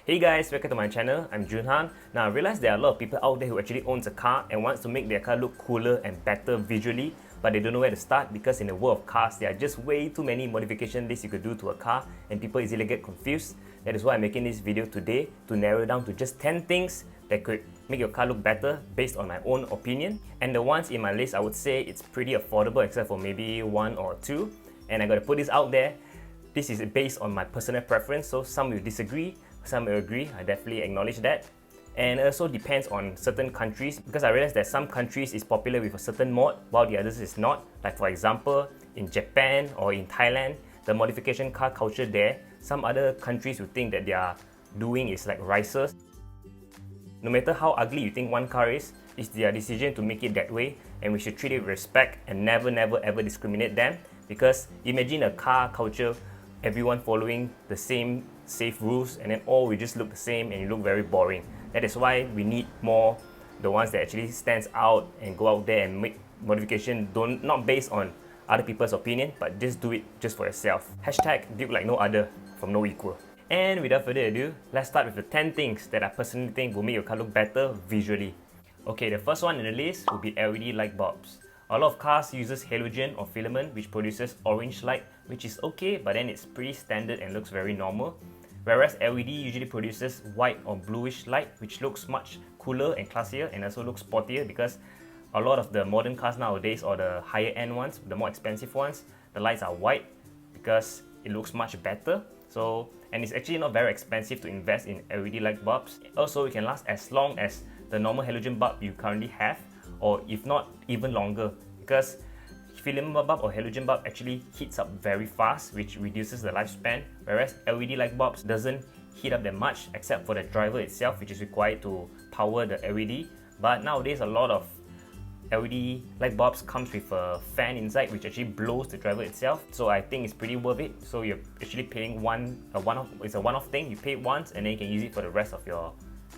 Hey guys, welcome to my channel. I'm Junhan. Now I realize there are a lot of people out there who actually owns a car and wants to make their car look cooler and better visually, but they don't know where to start because in the world of cars, there are just way too many modification lists you could do to a car and people easily get confused. That is why I'm making this video today to narrow down to just 10 things that could make your car look better based on my own opinion. And the ones in my list, I would say it's pretty affordable except for maybe one or two. And I gotta put this out there. This is based on my personal preference, so some will disagree, some will agree. I definitely acknowledge that. And it also depends on certain countries because I realize that some countries is popular with a certain mod while the others is not. Like for example, in Japan or in Thailand, the modification car culture there, some other countries will think that they are doing is like racers. No matter how ugly you think one car is, it's their decision to make it that way, and we should treat it with respect and never ever discriminate them. Because imagine a car culture, everyone following the same safe rules, and then all we just look the same and you look very boring. That is why we need more the ones that actually stands out and go out there and make modification not based on other people's opinion, but just do it just for yourself. Hashtag build like no other from no equal. And without further ado, let's start with the 10 things that I personally think will make your car look better visually. Okay, the first one in the list will be LED light bulbs. A lot of cars uses halogen or filament which produces orange light, which is okay, but then it's pretty standard and looks very normal. Whereas LED usually produces white or bluish light, which looks much cooler and classier and also looks sportier because a lot of the modern cars nowadays, or the higher end ones, the more expensive ones, the lights are white because it looks much better. So, and it's actually not very expensive to invest in LED light bulbs. Also, it can last as long as the normal halogen bulb you currently have, or if not even longer, because filament bulb or halogen bulb actually heats up very fast, which reduces the lifespan, whereas LED light bulbs doesn't heat up that much except for the driver itself, which is required to power the LED. But nowadays a lot of LED light bulbs comes with a fan inside which actually blows the driver itself, so I think it's pretty worth it. So you're actually paying it's a one-off thing. You pay once and then you can use it for the rest of your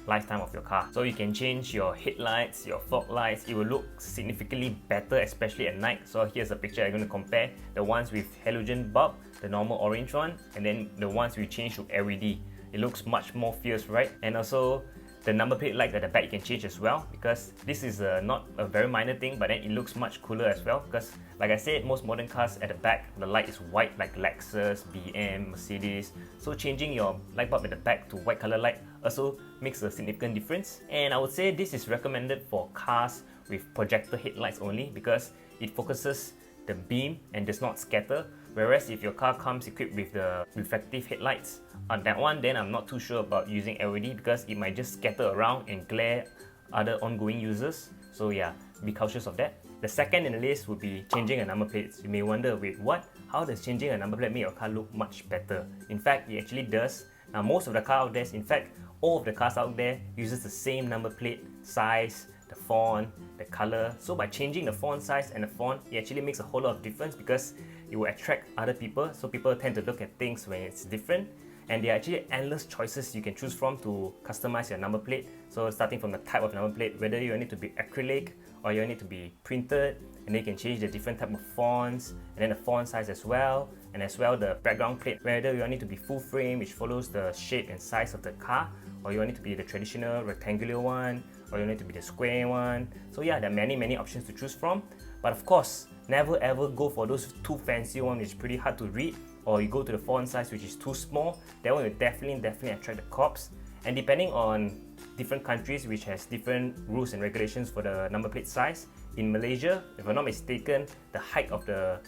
lifetime of your car. So you can change your headlights, your fog lights. It will look significantly better, especially at night. So here's a picture. I'm going to compare the ones with halogen bulb, the normal orange one, and then the ones we change to LED. It looks much more fierce, right? And also the number plate light at the back you can change as well, because this is not a very minor thing, but then it looks much cooler as well. Because like I said, most modern cars at the back, the light is white, like Lexus, BM, Mercedes. So changing your light bulb at the back to white color light also makes a significant difference. And I would say this is recommended for cars with projector headlights only because it focuses the beam and does not scatter. Whereas if your car comes equipped with the reflective headlights on that one, then I'm not too sure about using LED because it might just scatter around and glare other ongoing users. So yeah, be cautious of that. The second in the list would be changing a number plates. You may wonder, wait, what? How does changing a number plate make your car look much better? In fact, it actually does. Now most of the car out there, in fact, all of the cars out there uses the same number plate size, the font, the color. So by changing the font size and the font, it actually makes a whole lot of difference because it will attract other people. So people tend to look at things when it's different. And there are actually endless choices you can choose from to customize your number plate. So starting from the type of number plate, whether you want it to be acrylic or you want it to be printed, and then you can change the different type of fonts and then the font size as well, and as well the background plate, whether you want it to be full frame which follows the shape and size of the car, or you want it to be the traditional rectangular one, or you want it to be the square one. So yeah, there are many options to choose from. But of course, never ever go for those too fancy one which is pretty hard to read, or you go to the font size which is too small. That one will definitely attract the cops. And depending on different countries which has different rules and regulations for the number plate size. In Malaysia, if I'm not mistaken, the height of the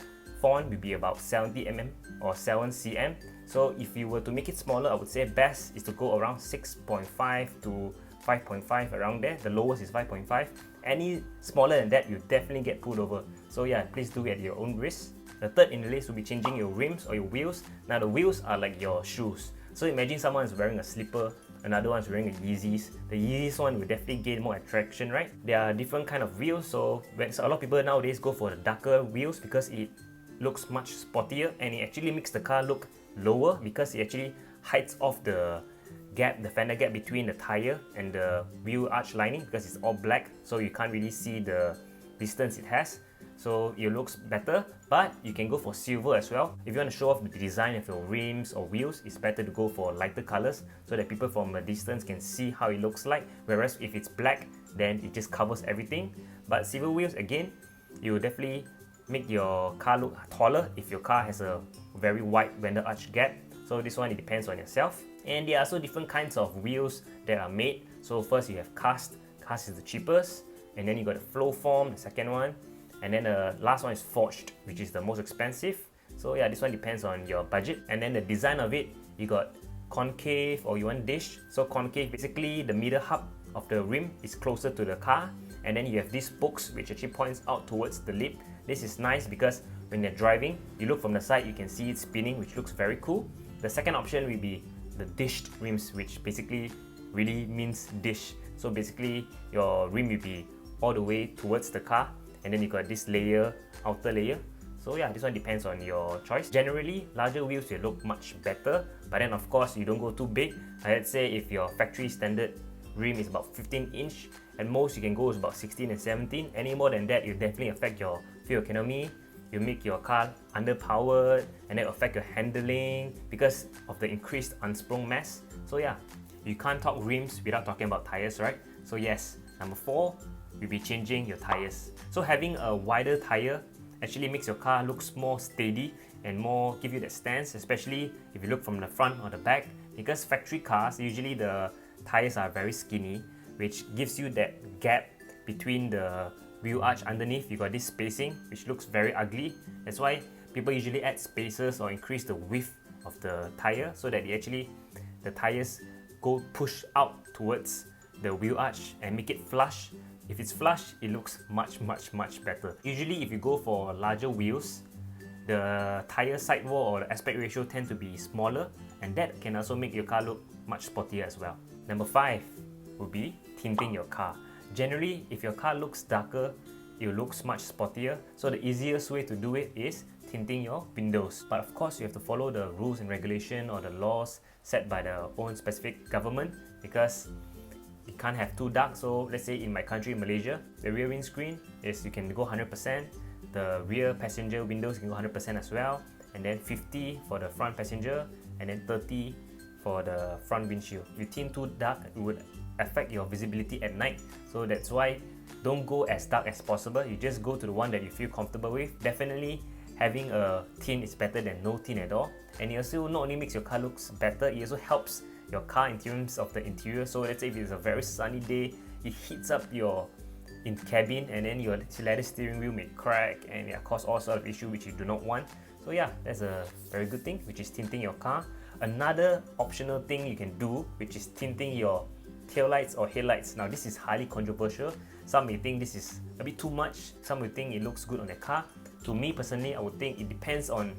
font will be about 70 mm or 7 cm. So if you were to make it smaller, I would say best is to go around 6.5 to 5.5, around there. The lowest is 5.5. Any smaller than that, you definitely get pulled over. So yeah, please do it at your own risk. The third in the list will be changing your rims or your wheels. Now the wheels are like your shoes. So imagine someone is wearing a slipper, another one's wearing a Yeezys. The Yeezys one will definitely gain more attraction, right? There are different kind of wheels, so a lot of people nowadays go for the darker wheels because it looks much sportier and it actually makes the car look lower because it actually hides off the gap, the fender gap between the tire and the wheel arch lining because it's all black, so you can't really see the distance it has. so it looks better, but you can go for silver as well. If you want to show off the design of your rims or wheels, it's better to go for lighter colors so that people from a distance can see how it looks like, whereas if it's black, then it just covers everything. But silver wheels, again, you will definitely make your car look taller if your car has a very wide render arch gap. So this one, it depends on yourself. And there are also different kinds of wheels that are made. So first you have cast is the cheapest, and then you got the flow form, the second one, and then the last one is forged, which is the most expensive. So yeah, this one depends on your budget. And then the design of it, you got concave or you want dish. So concave, basically the middle hub of the rim is closer to the car, and then you have these spokes which actually points out towards the lip. This is nice because when you're driving, you look from the side, you can see it spinning, which looks very cool. The second option will be the dished rims, which basically really means dish. So basically your rim will be all the way towards the car, and then you got this layer, outer layer. So yeah, this one depends on your choice. Generally, larger wheels will look much better, but then of course you don't go too big. I'd say if your factory standard rim is about 15 inch, and most you can go is about 16 and 17. Any more than that, it definitely affect your fuel economy. You make your car underpowered, and then affect your handling because of the increased unsprung mass. So yeah, you can't talk rims without talking about tires, right? So yes, number 4, you'll be changing your tires. So having a wider tire actually makes your car looks more steady and more give you that stance, especially if you look from the front or the back, because factory cars, usually the tires are very skinny, which gives you that gap between the wheel arch underneath. You got this spacing which looks very ugly. That's why people usually add spacers or increase the width of the tire so that the tires go push out towards the wheel arch and make it flush. If it's flush, it looks much better. Usually if you go for larger wheels, the tire sidewall or the aspect ratio tend to be smaller, and that can also make your car look much sportier as well. Number 5 would be tinting your car. Generally, if your car looks darker, it looks much sportier. So the easiest way to do it is tinting your windows. But of course, you have to follow the rules and regulation or the laws set by the own specific government, because you can't have too dark. So let's say in my country, Malaysia, the rear windscreen is you can go 100%, the rear passenger windows can go 100% as well, and then 50 for the front passenger, and then 30 for the front windshield. If you tint too dark, it would affect your visibility at night. So that's why don't go as dark as possible. You just go to the one that you feel comfortable with. Definitely having a tint is better than no tint at all. And it also not only makes your car looks better, it also helps your car in terms of the interior. So let's say if it's a very sunny day, it heats up your cabin, and then your leather steering wheel may crack and cause all sorts of issues which you do not want. So yeah, that's a very good thing, which is tinting your car. Another optional thing you can do, which is tinting your taillights or headlights. Now this is highly controversial. Some may think this is a bit too much. Some will think it looks good on their car. To me personally, I would think it depends on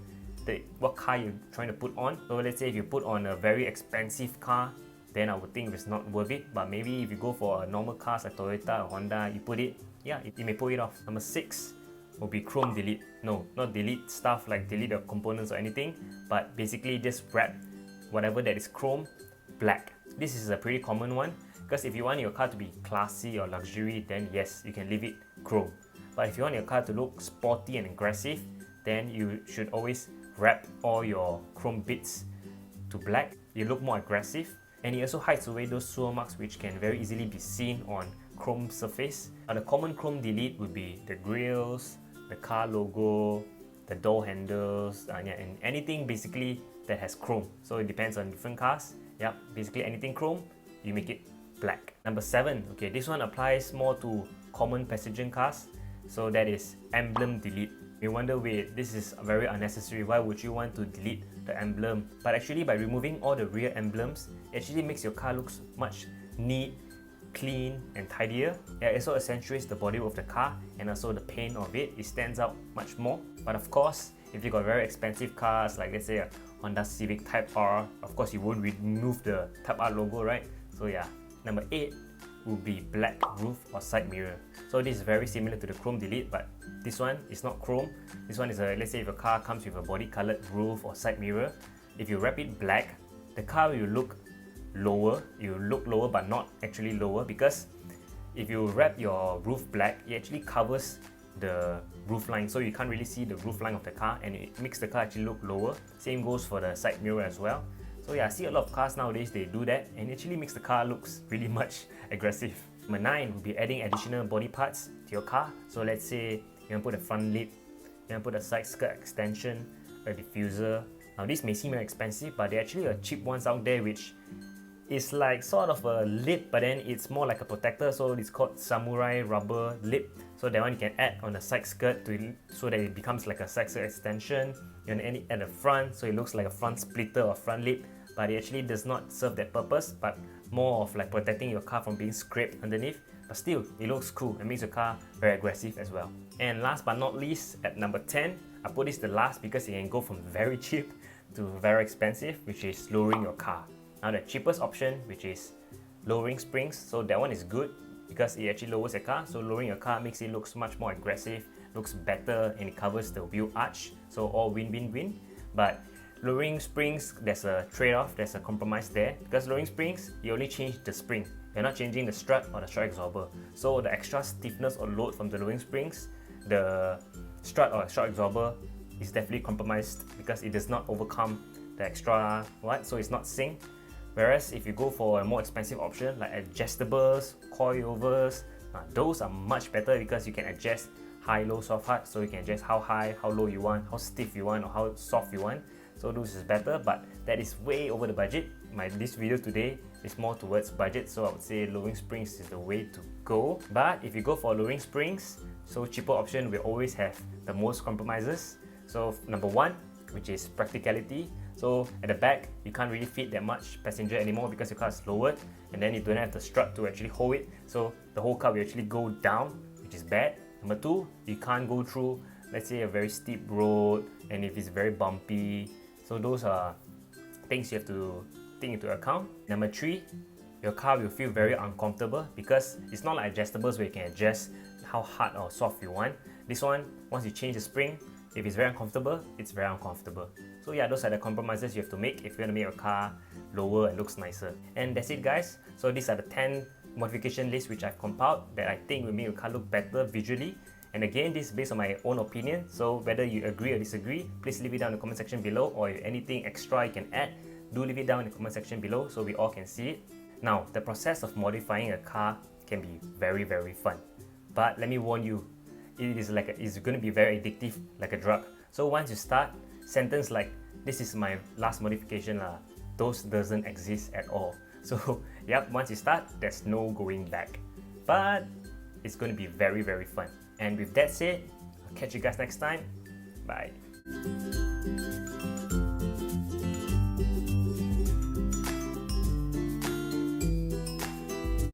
what car you're trying to put on. So let's say if you put on a very expensive car, then I would think it's not worth it. But maybe if you go for a normal cars like Toyota or Honda, you put it, you may pull it off. Number 6 will be chrome delete. No, not delete stuff like delete the components or anything, but basically just wrap whatever that is chrome black. This is a pretty common one, because if you want your car to be classy or luxury, then yes, you can leave it chrome. But if you want your car to look sporty and aggressive, then you should always wrap all your chrome bits to black. You look more aggressive, and it also hides away those swirl marks which can very easily be seen on chrome surface. The common chrome delete would be the grills, the car logo, the door handles, and anything basically that has chrome. So it depends on different cars. Basically anything chrome, you make it black. Number 7, okay, this one applies more to common passenger cars. So that is emblem delete. You wonder, wait, this is very unnecessary. Why would you want to delete the emblem? But actually, by removing all the rear emblems, it actually makes your car looks much neat, clean, and tidier. It also accentuates the body of the car, and also the paint of it. It stands out much more. But of course, if you got very expensive cars, like let's say a Honda Civic Type R, of course you won't remove the Type R logo, right? So yeah. Number 8 will be black roof or side mirror. So this is very similar to the chrome delete, but this one is not chrome. This one is let's say if a car comes with a body colored roof or side mirror, if you wrap it black, the car will look lower. You look lower but not actually lower, because if you wrap your roof black, it actually covers the roof line, so you can't really see the roof line of the car, and it makes the car actually look lower. Same goes for the side mirror as well. So yeah, I see a lot of cars nowadays, they do that, and it actually makes the car looks really much aggressive. Number 9 would be adding additional body parts to your car. So let's say you want to put a front lip, you want to put a side skirt extension, a diffuser. Now this may seem very expensive, but there are actually cheap ones out there which is like sort of a lip, but then it's more like a protector, so it's called samurai rubber lip. So that one you can add on the side skirt so that it becomes like a side skirt extension. You can add it at the front so it looks like a front splitter or front lip, but it actually does not serve that purpose, but more of like protecting your car from being scraped underneath. But still, it looks cool and makes your car very aggressive as well. And last but not least, at number 10, I put this the last because it can go from very cheap to very expensive, which is lowering your car. Now the cheapest option, which is lowering springs, so that one is good because it actually lowers your car. So lowering your car makes it look much more aggressive, looks better, and it covers the wheel arch, so all win-win-win. But lowering springs, there's a trade-off, there's a compromise there, because lowering springs, you only change the spring, you're not changing the strut or the strut absorber. So the extra stiffness or load from the lowering springs, the strut or strut absorber is definitely compromised because it does not overcome the extra so it's not synced. Whereas if you go for a more expensive option like adjustables, coilovers, those are much better because you can adjust high, low, soft, hard. So you can adjust how high, how low you want, how stiff you want, or how soft you want. So those is better, but that is way over the budget. This video today is more towards budget, so I would say lowering springs is the way to go. But if you go for lowering springs, so cheaper option will always have the most compromises. So number 1, which is practicality. So at the back, you can't really fit that much passenger anymore because your car is lowered, and then you don't have the strut to actually hold it. So the whole car will actually go down, which is bad. Number 2, you can't go through, let's say, a very steep road, and if it's very bumpy. So those are things you have to take into account. Number 3, your car will feel very uncomfortable because it's not like adjustables where you can adjust how hard or soft you want. This one, once you change the spring, if it's very uncomfortable, it's very uncomfortable. So yeah, those are the compromises you have to make if you want to make your car lower and looks nicer. And that's it, guys. So these are the 10 modification lists which I've compiled that I think will make your car look better visually. And again, this is based on my own opinion, so whether you agree or disagree, please leave it down in the comment section below, or if anything extra you can add, do leave it down in the comment section below so we all can see it. Now, the process of modifying a car can be very, very fun. But let me warn you, it's going to be very addictive, like a drug. So once you start, sentence like, "This is my last modification," those doesn't exist at all. So yep, once you start, there's no going back. But it's going to be very, very fun. And with that said, I'll catch you guys next time. Bye.